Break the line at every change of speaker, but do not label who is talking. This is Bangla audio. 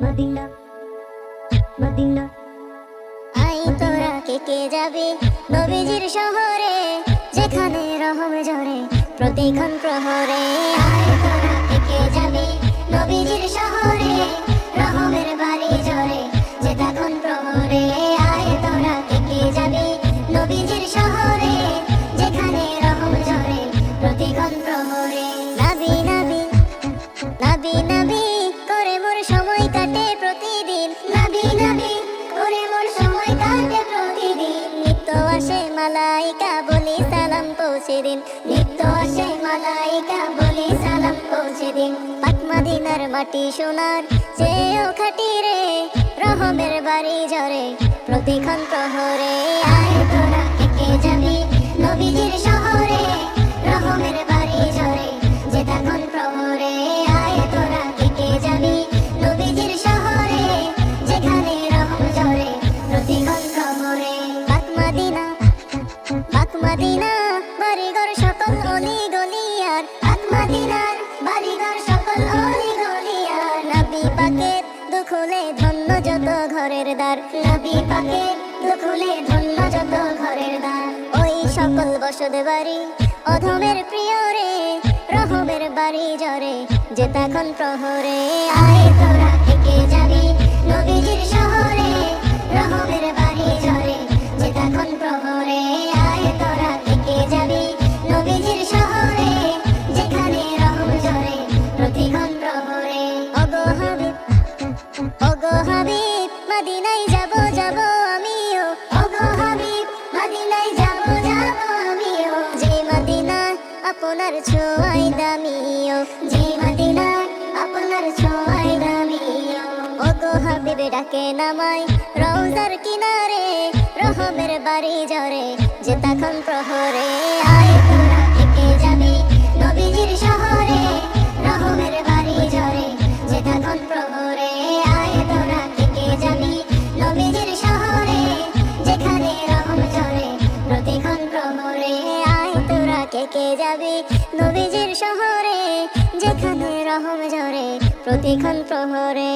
মদিনা মদিনা
আই তোরা কে যাবি নবীজির শহরে, যেখানে রহম ঝরে প্রতিক্ষণ প্রহরে। আই তোরা কে যাবি নবীজির শহরে, রহমের বাড়ি ঝরে যেতক্ষণ প্রহরে। আই তোরা কে যাবি নবীজির শহরে, যেখানে রহম ঝরে প্রতিক্ষণ প্রহরে। নাবি নাবি নাবি নাবি করে মোর সময় কাটে প্রতিদিন, নাবি নাবি করে মোর সময় কাটে প্রতিদিন। নিত্য আসে মালাইকা বলি সালাম পৌঁছে দিন, নিত্য আসে মালাইকা বলি সালাম পৌঁছে দিন। পাক মদিনার মাটি সোনার চেয়েও খাঁটি রে, রহমের বাড়ি ঝরে প্রতিক্ষণ প্রহরে। আয় তোরা কে যাবি নবীজির শহরে, রহমের বাড়ি ঝরে যেতক্ষণ প্রহরে। আয় তোরা কে যাবি নবীজির শহরে, যেখানে রহম ঝরে প্রতিক্ষণ প্রহরে। পাক মদিনা পাক মদিনা বাড়িঘর সকল অলি গলিয়ার, পাক মদিনার বাড়িঘর সকল অলি গলিয়ার। নবী পাকের দুখুলে ধন্য যত ঘরের দ্বার, নবী পাকের দুখুলে ধন্য যত ঘরের দ্বার। ওই সকল বসত বাড়ি অধমের প্রিয় রে, রহমের বাড়ি ঝরে যেতক্ষণ প্রহরে। আয় তোরা কে যাবি নবীজির শহরে, রহমের বাড়ি ঝরে যেতক্ষণ প্রহরে। আয় তোরা কে যাবি নবীজির শহরে, যেখানে রহম ঝরে প্রতিক্ষণ প্রহরে। ওগো হাবিব ওগো হাবিব মদিনায় যাব যাব আমিও, ওগো হাবিব মদিনায় যাব যাব আমিও। যে মদিনা আপনার ছোঁয়ায় দামিও, যে মদিনা আপনার ছোঁয়ায় দামিও। ওগো হাবিব ডাকে নামাই রওজার কিনারে, রহমের বাড়ি ঝরে যেতক্ষণ প্রহরে। আয় তোরা কে যাবি নবীজির শহরে, রহমের বাড়ি ঝরে যেতক্ষণ প্রহরে। আয় তোরা কে যাবি নবীজির শহরে, যেখানে রহম ঝরে প্রতিক্ষণ প্রহরে। আয় তোরা কে যাবি নবীজির শহরে, যেখানে রহম ঝরে প্রতিক্ষণ প্রহরে।